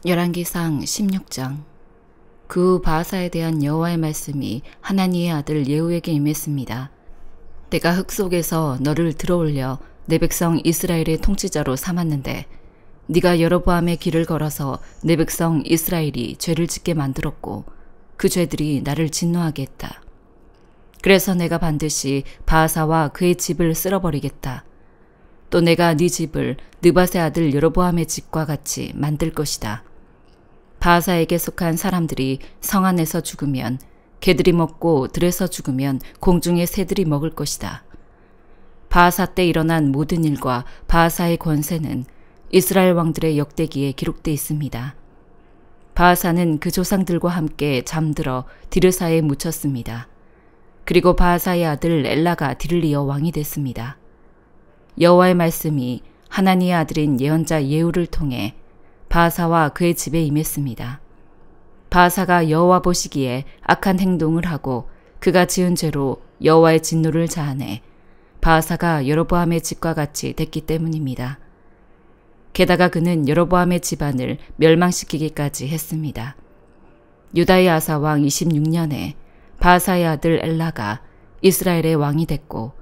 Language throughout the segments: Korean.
열왕기상 16장. 그 후 바하사에 대한 여호와의 말씀이 하나니의 아들 예후에게 임했습니다. 내가 흙 속에서 너를 들어올려 내 백성 이스라엘의 통치자로 삼았는데 네가 여로보암의 길을 걸어서 내 백성 이스라엘이 죄를 짓게 만들었고 그 죄들이 나를 진노하게 했다. 그래서 내가 반드시 바하사와 그의 집을 쓸어버리겠다. 또 내가 네 집을 느밧의 아들 여로보암의 집과 같이 만들 것이다. 바하사에게 속한 사람들이 성 안에서 죽으면 개들이 먹고 들에서 죽으면 공중의 새들이 먹을 것이다. 바하사 때 일어난 모든 일과 바하사의 권세는 이스라엘 왕들의 역대기에 기록돼 있습니다. 바하사는 그 조상들과 함께 잠들어 디르사에 묻혔습니다. 그리고 바하사의 아들 엘라가 뒤를 이어 왕이 됐습니다. 여호와의 말씀이 하나니의 아들인 예언자 예후를 통해 바하사와 그의 집에 임했습니다. 바하사가 여호와 보시기에 악한 행동을 하고 그가 지은 죄로 여호와의 진노를 자아내 바하사가 여로보암의 집과 같이 됐기 때문입니다. 게다가 그는 여로보암의 집안을 멸망시키기까지 했습니다. 유다의 아사 왕 26년에 바하사의 아들 엘라가 이스라엘의 왕이 됐고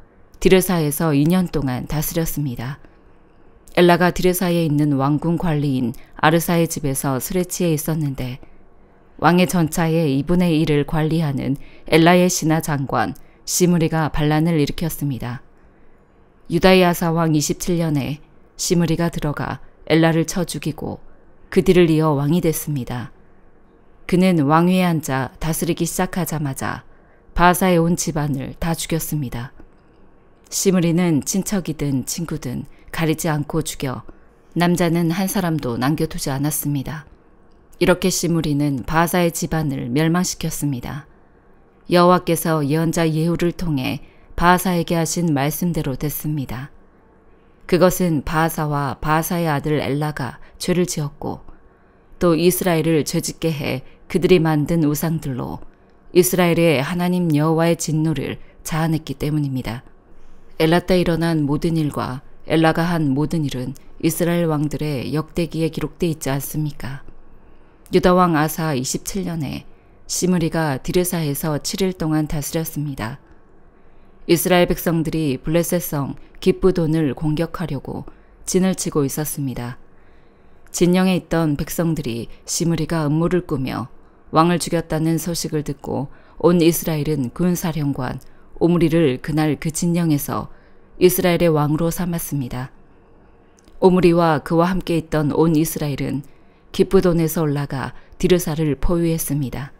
디르사에서 2년 동안 다스렸습니다. 엘라가 디르사에 있는 왕궁 관리인 아르사의 집에서 술에 취해 있었는데 왕의 전차의 2분의 1을 관리하는 엘라의 신하 장관 시므리가 반란을 일으켰습니다. 유다의 아사 왕 27년에 시므리가 들어가 엘라를 쳐 죽이고 그 뒤를 이어 왕이 됐습니다. 그는 왕위에 앉아 다스리기 시작하자마자 바하사의 온 집안을 다 죽였습니다. 시므리는 친척이든 친구든 가리지 않고 죽여 남자는 한 사람도 남겨두지 않았습니다. 이렇게 시므리는 바하사의 집안을 멸망시켰습니다. 여호와께서 예언자 예후를 통해 바하사에게 하신 말씀대로 됐습니다. 그것은 바하사와 바하사의 아들 엘라가 죄를 지었고 또 이스라엘을 죄짓게 해 그들이 만든 우상들로 이스라엘의 하나님 여호와의 진노를 자아냈기 때문입니다. 엘라 때 일어난 모든 일과 엘라가 한 모든 일은 이스라엘 왕들의 역대기에 기록돼 있지 않습니까? 유다 왕 아사 27년에 시므리가 디르사에서 7일 동안 다스렸습니다. 이스라엘 백성들이 블레셋성 기브돈을 공격하려고 진을 치고 있었습니다. 진영에 있던 백성들이 시므리가 음모를 꾸며 왕을 죽였다는 소식을 듣고 온 이스라엘은 군사령관 오므리를 그날 그 진영에서 이스라엘의 왕으로 삼았습니다. 오므리와 그와 함께 있던 온 이스라엘은 기브돈에서 올라가 디르사를 포위했습니다.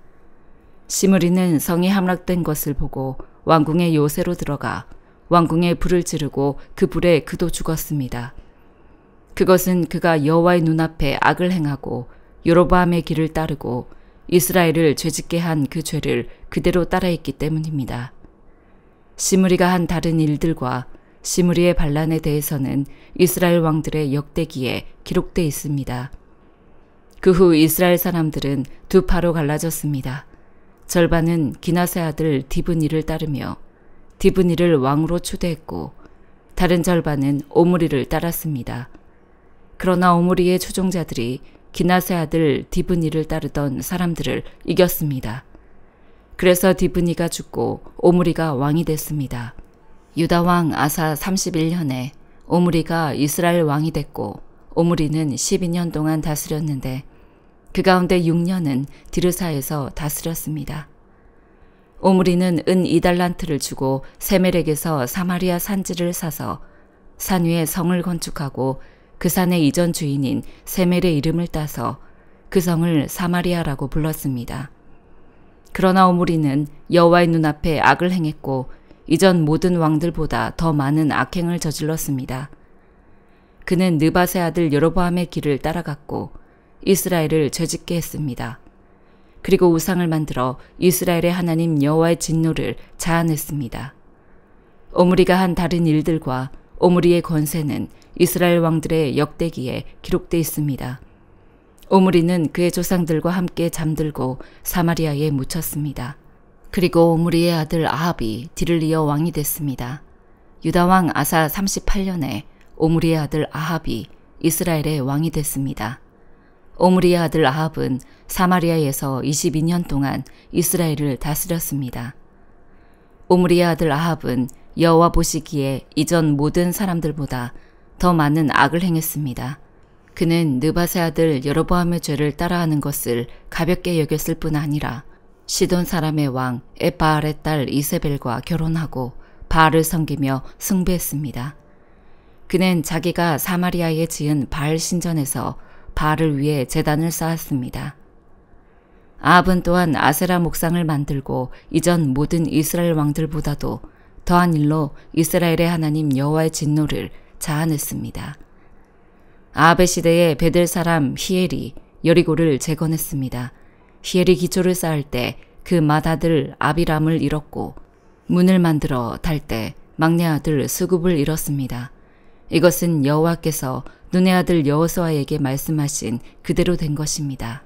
시므리는 성이 함락된 것을 보고 왕궁의 요새로 들어가 왕궁에 불을 지르고 그 불에 그도 죽었습니다. 그것은 그가 여호와의 눈앞에 악을 행하고 여로보암의 길을 따르고 이스라엘을 죄짓게 한 그 죄를 그대로 따라했기 때문입니다. 시므리가 한 다른 일들과 시므리의 반란에 대해서는 이스라엘 왕들의 역대기에 기록돼 있습니다. 그 후 이스라엘 사람들은 두 파로 갈라졌습니다. 절반은 기낫의 아들 디브니를 따르며 디브니를 왕으로 추대했고 다른 절반은 오므리를 따랐습니다. 그러나 오므리의 추종자들이 기낫의 아들 디브니를 따르던 사람들을 이겼습니다. 그래서 디브니가 죽고 오므리가 왕이 됐습니다. 유다 왕 아사 31년에 오므리가 이스라엘 왕이 됐고 오므리는 12년 동안 다스렸는데 그 가운데 6년은 디르사에서 다스렸습니다. 오므리는 은 2달란트를 주고 세멜에게서 사마리아 산지를 사서 산 위에 성을 건축하고 그 산의 이전 주인인 세멜의 이름을 따서 그 성을 사마리아라고 불렀습니다. 그러나 오므리는 여호와의 눈앞에 악을 행했고 이전 모든 왕들보다 더 많은 악행을 저질렀습니다. 그는 느밧의 아들 여로보암의 길을 따라갔고 이스라엘을 죄짓게 했습니다. 그리고 우상을 만들어 이스라엘의 하나님 여호와의 진노를 자아냈습니다. 오므리가 한 다른 일들과 오므리의 권세는 이스라엘 왕들의 역대기에 기록돼 있습니다. 오므리는 그의 조상들과 함께 잠들고 사마리아에 묻혔습니다. 그리고 오므리의 아들 아합이 뒤를 이어 왕이 됐습니다. 유다 왕 아사 38년에 오므리의 아들 아합이 이스라엘의 왕이 됐습니다. 오므리의 아들 아합은 사마리아에서 22년 동안 이스라엘을 다스렸습니다. 오므리의 아들 아합은 여호와 보시기에 이전 모든 사람들보다 더 많은 악을 행했습니다. 그는 느밧의 아들 여로보암의 죄를 따라하는 것을 가볍게 여겼을 뿐 아니라 시돈 사람의 왕 엣바알의 딸 이세벨과 결혼하고 바알을 섬기며 숭배했습니다. 그는 자기가 사마리아에 지은 바알 신전에서 바알을 위해 제단을 쌓았습니다. 아합은 또한 아세라 목상을 만들고 이전 모든 이스라엘 왕들보다도 더한 일로 이스라엘의 하나님 여호와의 진노를 자아냈습니다. 아합의 시대에 베델 사람 히엘이 여리고를 재건했습니다. 히엘이 기초를 쌓을 때 그 맏아들 아비람을 잃었고 문을 만들어 달 때 막내 아들 수굽을 잃었습니다. 이것은 여호와께서 눈의 아들 여호수아에게 말씀하신 그대로 된 것입니다.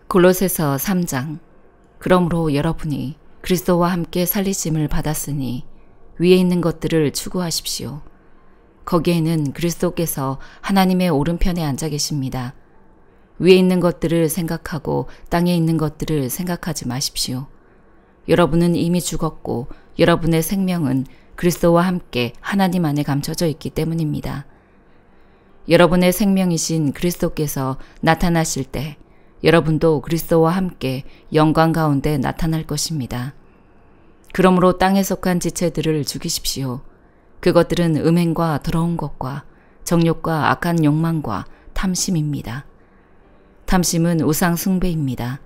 골로새서 3장. 그러므로 여러분이 그리스도와 함께 살리심을 받았으니 위에 있는 것들을 추구하십시오. 거기에는 그리스도께서 하나님의 오른편에 앉아 계십니다. 위에 있는 것들을 생각하고 땅에 있는 것들을 생각하지 마십시오. 여러분은 이미 죽었고 여러분의 생명은 그리스도와 함께 하나님 안에 감춰져 있기 때문입니다. 여러분의 생명이신 그리스도께서 나타나실 때 여러분도 그리스도와 함께 영광 가운데 나타날 것입니다. 그러므로 땅에 속한 지체들을 죽이십시오. 그것들은 음행과 더러운 것과 정욕과 악한 욕망과 탐심입니다. 탐심은 우상 숭배입니다.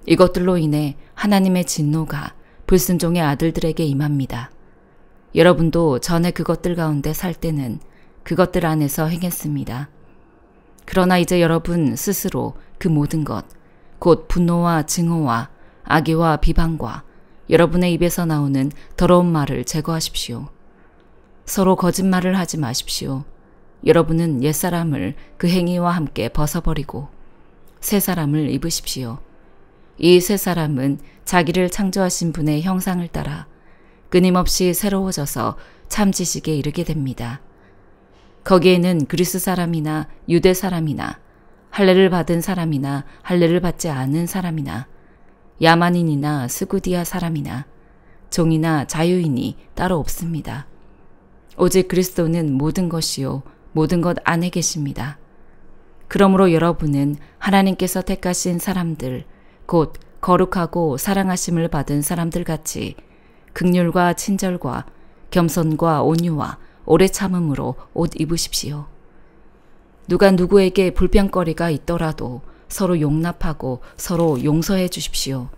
이것들로 인해 하나님의 진노가 불순종의 아들들에게 임합니다. 여러분도 전에 그것들 가운데 살 때는 그것들 안에서 행했습니다. 그러나 이제 여러분 스스로 그 모든 것, 곧 분노와 증오와 악의와 비방과 여러분의 입에서 나오는 더러운 말을 제거하십시오. 서로 거짓말을 하지 마십시오. 여러분은 옛사람을 그 행위와 함께 벗어버리고 새 사람을 입으십시오. 이 새 사람은 자기를 창조하신 분의 형상을 따라 끊임없이 새로워져서 참 지식에 이르게 됩니다. 거기에는 그리스 사람이나 유대 사람이나 할례를 받은 사람이나 할례를 받지 않은 사람이나 야만인이나 스구디아 사람이나 종이나 자유인이 따로 없습니다. 오직 그리스도는 모든 것이요 모든 것 안에 계십니다. 그러므로 여러분은 하나님께서 택하신 사람들, 곧 거룩하고 사랑하심을 받은 사람들 같이 긍휼과 친절과 겸손과 온유와 오래 참음으로 옷 입으십시오. 누가 누구에게 불평거리가 있더라도 서로 용납하고 서로 용서해 주십시오.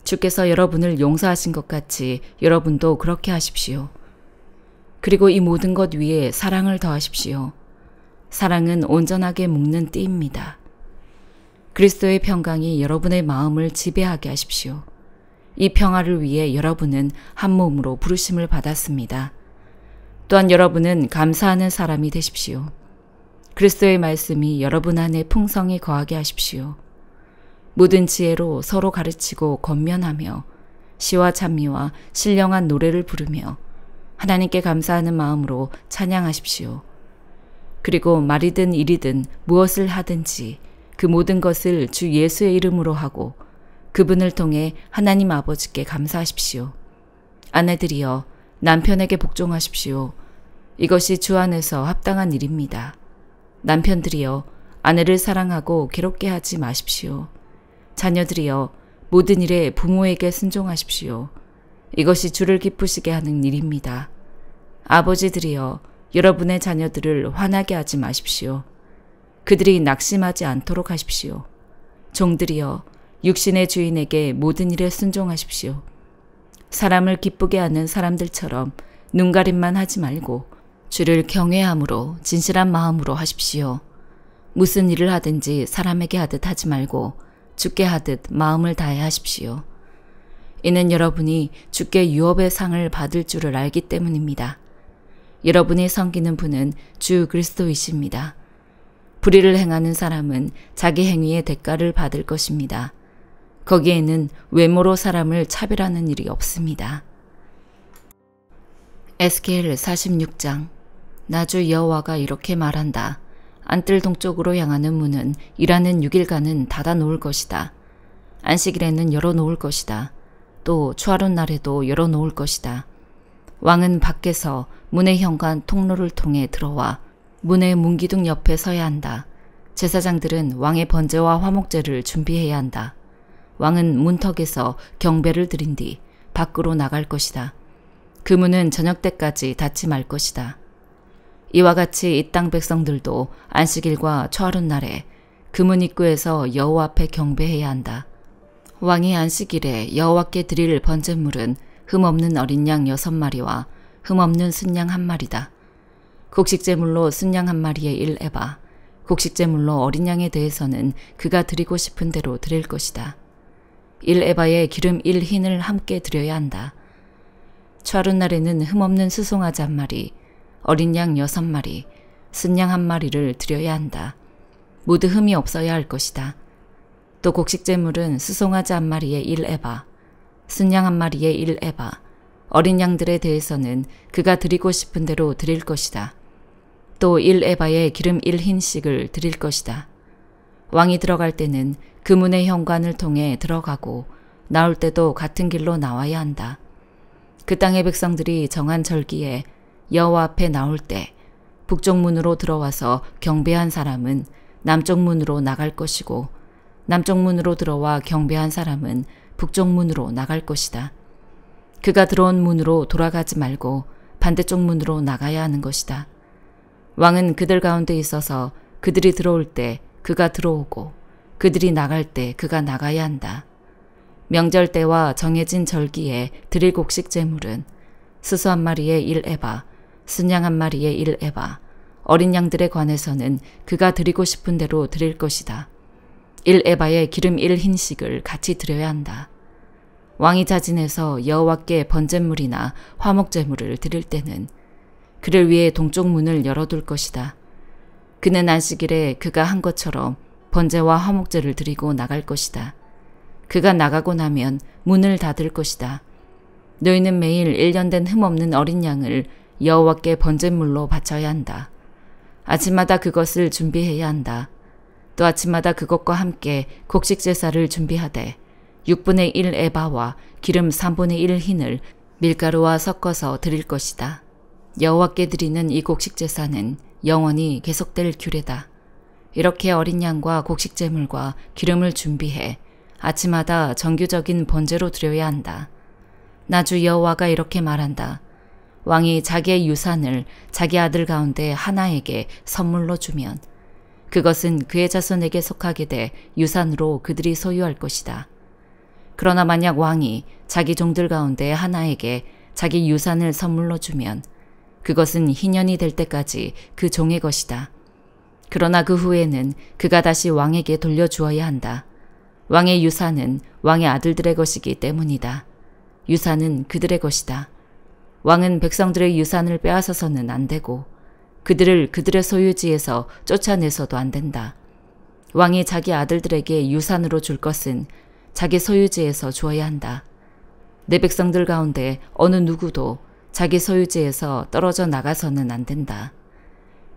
주께서 여러분을 용서하신 것 같이 여러분도 그렇게 하십시오. 그리고 이 모든 것 위에 사랑을 더하십시오. 사랑은 온전하게 묶는 띠입니다. 그리스도의 평강이 여러분의 마음을 지배하게 하십시오. 이 평화를 위해 여러분은 한 몸으로 부르심을 받았습니다. 또한 여러분은 감사하는 사람이 되십시오. 그리스도의 말씀이 여러분 안에 풍성히 거하게 하십시오. 모든 지혜로 서로 가르치고 권면하며 시와 찬미와 신령한 노래를 부르며 하나님께 감사하는 마음으로 찬양하십시오. 그리고 말이든 일이든 무엇을 하든지 그 모든 것을 주 예수의 이름으로 하고 그분을 통해 하나님 아버지께 감사하십시오. 아내들이여 남편에게 복종하십시오. 이것이 주 안에서 합당한 일입니다. 남편들이여 아내를 사랑하고 괴롭게 하지 마십시오. 자녀들이여 모든 일에 부모에게 순종하십시오. 이것이 주를 기쁘시게 하는 일입니다. 아버지들이여 여러분의 자녀들을 화나게 하지 마십시오. 그들이 낙심하지 않도록 하십시오. 종들이여 육신의 주인에게 모든 일에 순종하십시오. 사람을 기쁘게 하는 사람들처럼 눈가림만 하지 말고 주를 경외함으로 진실한 마음으로 하십시오. 무슨 일을 하든지 사람에게 하듯 하지 말고 주께 하듯 마음을 다해 하십시오. 이는 여러분이 주께 유업의 상을 받을 줄을 알기 때문입니다. 여러분이 섬기는 분은 주 그리스도이십니다. 불의를 행하는 사람은 자기 행위의 대가를 받을 것입니다. 거기에는 외모로 사람을 차별하는 일이 없습니다. 에스겔 46장. 나 주 여호와가 이렇게 말한다. 안뜰 동쪽으로 향하는 문은 일하는 6일간은 닫아 놓을 것이다. 안식일에는 열어 놓을 것이다. 또 추하룻 날에도 열어 놓을 것이다. 왕은 밖에서 문의 현관 통로를 통해 들어와 문의 문기둥 옆에 서야 한다. 제사장들은 왕의 번제와 화목제를 준비해야 한다. 왕은 문턱에서 경배를 드린 뒤 밖으로 나갈 것이다. 그 문은 저녁 때까지 닫지 말 것이다. 이와 같이 이 땅 백성들도 안식일과 초하룻 날에 그 문 입구에서 여호와 앞에 경배해야 한다. 왕이 안식일에 여호와께 드릴 번제물은 흠없는 어린 양 6마리와 흠없는 순양 1마리다. 곡식제물로 순양 1마리에 1에바, 곡식제물로 어린 양에 대해서는 그가 드리고 싶은 대로 드릴 것이다. 1에바에 기름 1흰을 함께 드려야 한다. 초하룻 날에는 흠없는 수송아지 1마리, 어린 양 6마리, 순양 1마리를 드려야 한다. 모두 흠이 없어야 할 것이다. 또 곡식제물은 수송아지 1마리에 1에바, 순양 1마리에 1에바, 어린 양들에 대해서는 그가 드리고 싶은 대로 드릴 것이다. 또 1에바에 기름 1흰씩을 드릴 것이다. 왕이 들어갈 때는 그 문의 현관을 통해 들어가고 나올 때도 같은 길로 나와야 한다. 그 땅의 백성들이 정한 절기에 여호와 앞에 나올 때 북쪽 문으로 들어와서 경배한 사람은 남쪽 문으로 나갈 것이고 남쪽 문으로 들어와 경배한 사람은 북쪽 문으로 나갈 것이다. 그가 들어온 문으로 돌아가지 말고 반대쪽 문으로 나가야 하는 것이다. 왕은 그들 가운데 있어서 그들이 들어올 때 그가 들어오고 그들이 나갈 때 그가 나가야 한다. 명절 때와 정해진 절기에 드릴 곡식 제물은 수수 1마리에 1에바, 순양 1마리에 1에바, 어린 양들에 관해서는 그가 드리고 싶은 대로 드릴 것이다. 1에바에 기름 1흰씩을 같이 드려야 한다. 왕이 자진해서 여호와께 번제물이나 화목제물을 드릴 때는 그를 위해 동쪽 문을 열어둘 것이다. 그는 안식일에 그가 한 것처럼 번제와 화목제를 드리고 나갈 것이다. 그가 나가고 나면 문을 닫을 것이다. 너희는 매일 1년 된 흠없는 어린 양을 여호와께 번제물로 바쳐야 한다. 아침마다 그것을 준비해야 한다. 또 아침마다 그것과 함께 곡식 제사를 준비하되 6분의 1 에바와 기름 3분의 1 흰을 밀가루와 섞어서 드릴 것이다. 여호와께 드리는 이 곡식 제사는 영원히 계속될 규례다. 이렇게 어린 양과 곡식 제물과 기름을 준비해 아침마다 정규적인 번제로 드려야 한다. 나주 여호와가 이렇게 말한다. 왕이 자기의 유산을 자기 아들 가운데 하나에게 선물로 주면 그것은 그의 자손에게 속하게 돼 유산으로 그들이 소유할 것이다. 그러나 만약 왕이 자기 종들 가운데 하나에게 자기 유산을 선물로 주면 그것은 희년이 될 때까지 그 종의 것이다. 그러나 그 후에는 그가 다시 왕에게 돌려주어야 한다. 왕의 유산은 왕의 아들들의 것이기 때문이다. 유산은 그들의 것이다. 왕은 백성들의 유산을 빼앗아서는 안 되고 그들을 그들의 소유지에서 쫓아내서도 안 된다. 왕이 자기 아들들에게 유산으로 줄 것은 자기 소유지에서 주어야 한다. 내 백성들 가운데 어느 누구도 자기 소유지에서 떨어져 나가서는 안 된다.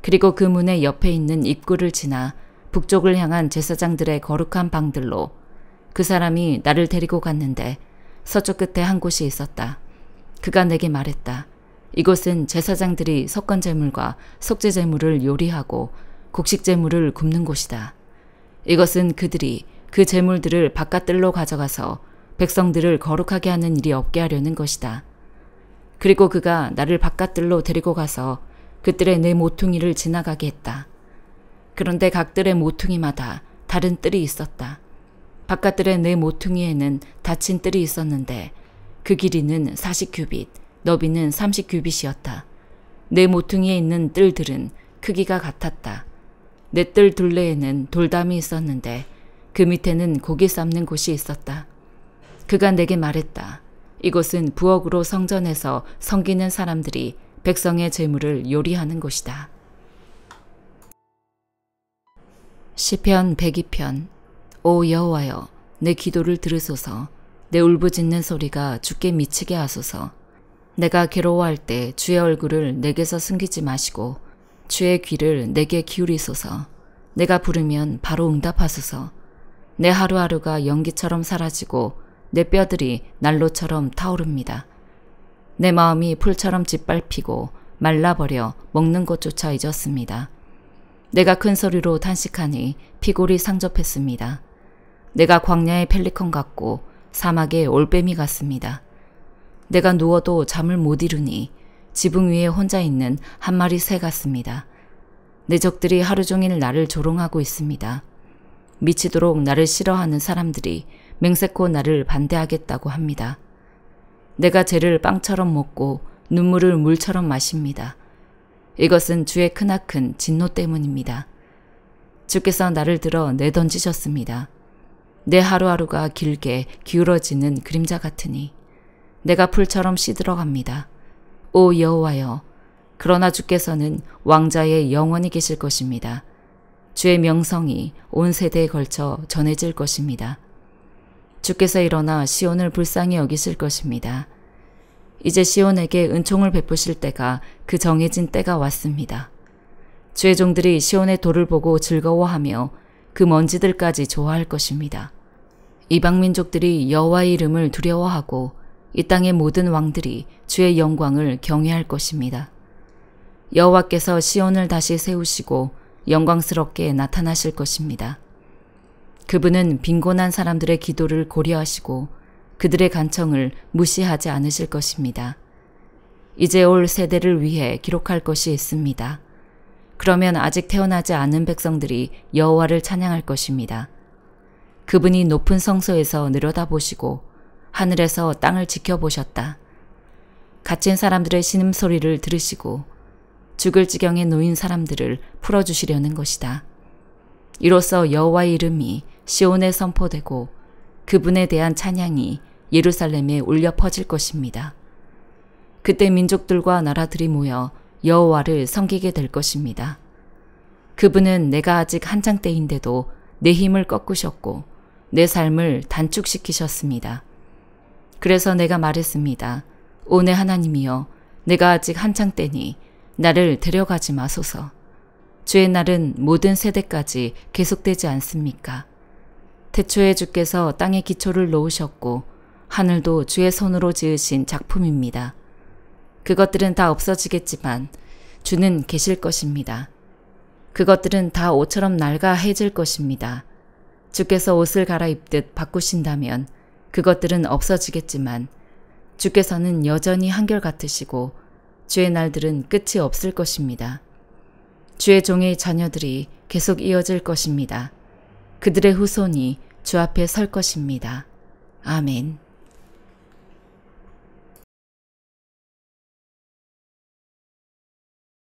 그리고 그 문의 옆에 있는 입구를 지나 북쪽을 향한 제사장들의 거룩한 방들로 그 사람이 나를 데리고 갔는데 서쪽 끝에 한 곳이 있었다. 그가 내게 말했다. 이곳은 제사장들이 석건제물과 속죄제물을 요리하고 곡식제물을 굽는 곳이다. 이것은 그들이 그 제물들을 바깥들로 가져가서 백성들을 거룩하게 하는 일이 없게 하려는 것이다. 그리고 그가 나를 바깥들로 데리고 가서 그들의 네 모퉁이를 지나가게 했다. 그런데 각들의 모퉁이마다 다른 뜰이 있었다. 바깥들의 네 모퉁이에는 닫힌 뜰이 있었는데 그 길이는 40규빗, 너비는 30규빗이었다. 네 모퉁이에 있는 뜰들은 크기가 같았다. 네 뜰 둘레에는 돌담이 있었는데 그 밑에는 고기 삶는 곳이 있었다. 그가 내게 말했다. 이곳은 부엌으로 성전에서 섬기는 사람들이 백성의 제물을 요리하는 곳이다. 시편 102편. 오 여호와여, 내 기도를 들으소서. 내 울부짖는 소리가 주께 미치게 하소서. 내가 괴로워할 때 주의 얼굴을 내게서 숨기지 마시고 주의 귀를 내게 기울이소서. 내가 부르면 바로 응답하소서. 내 하루하루가 연기처럼 사라지고 내 뼈들이 난로처럼 타오릅니다. 내 마음이 풀처럼 짓밟히고 말라버려 먹는 것조차 잊었습니다. 내가 큰 소리로 탄식하니 피골이 상접했습니다. 내가 광야의 펠리컨 같고 사막의 올빼미 같습니다. 내가 누워도 잠을 못 이루니 지붕 위에 혼자 있는 한 마리 새 같습니다. 내 적들이 하루 종일 나를 조롱하고 있습니다. 미치도록 나를 싫어하는 사람들이 맹세코 나를 반대하겠다고 합니다. 내가 죄를 빵처럼 먹고 눈물을 물처럼 마십니다. 이것은 주의 크나큰 진노 때문입니다. 주께서 나를 들어 내던지셨습니다. 내 하루하루가 길게 기울어지는 그림자 같으니 내가 풀처럼 시들어갑니다. 오 여호와여, 그러나 주께서는 왕자의 영원히 계실 것입니다. 주의 명성이 온 세대에 걸쳐 전해질 것입니다. 주께서 일어나 시온을 불쌍히 여기실 것입니다. 이제 시온에게 은총을 베푸실 때가 그 정해진 때가 왔습니다. 주의 종들이 시온의 돌을 보고 즐거워하며 그 먼지들까지 좋아할 것입니다. 이방 민족들이 여호와의 이름을 두려워하고 이 땅의 모든 왕들이 주의 영광을 경외할 것입니다. 여호와께서 시온을 다시 세우시고 영광스럽게 나타나실 것입니다. 그분은 빈곤한 사람들의 기도를 고려하시고 그들의 간청을 무시하지 않으실 것입니다. 이제 올 세대를 위해 기록할 것이 있습니다. 그러면 아직 태어나지 않은 백성들이 여호와를 찬양할 것입니다. 그분이 높은 성소에서 내려다보시고 하늘에서 땅을 지켜보셨다. 갇힌 사람들의 신음소리를 들으시고 죽을 지경에 놓인 사람들을 풀어주시려는 것이다. 이로써 여호와의 이름이 시온에 선포되고 그분에 대한 찬양이 예루살렘에 울려 퍼질 것입니다. 그때 민족들과 나라들이 모여 여호와를 섬기게 될 것입니다. 그분은 내가 아직 한창 때인데도 내 힘을 꺾으셨고 내 삶을 단축시키셨습니다. 그래서 내가 말했습니다. 오 내 하나님이여, 내가 아직 한창 때니 나를 데려가지 마소서. 주의 날은 모든 세대까지 계속되지 않습니까? 태초에 주께서 땅에 기초를 놓으셨고 하늘도 주의 손으로 지으신 작품입니다. 그것들은 다 없어지겠지만 주는 계실 것입니다. 그것들은 다 옷처럼 낡아 해질 것입니다. 주께서 옷을 갈아입듯 바꾸신다면 그것들은 없어지겠지만 주께서는 여전히 한결같으시고 주의 날들은 끝이 없을 것입니다. 주의 종의 자녀들이 계속 이어질 것입니다. 그들의 후손이 주 앞에 설 것입니다. 아멘.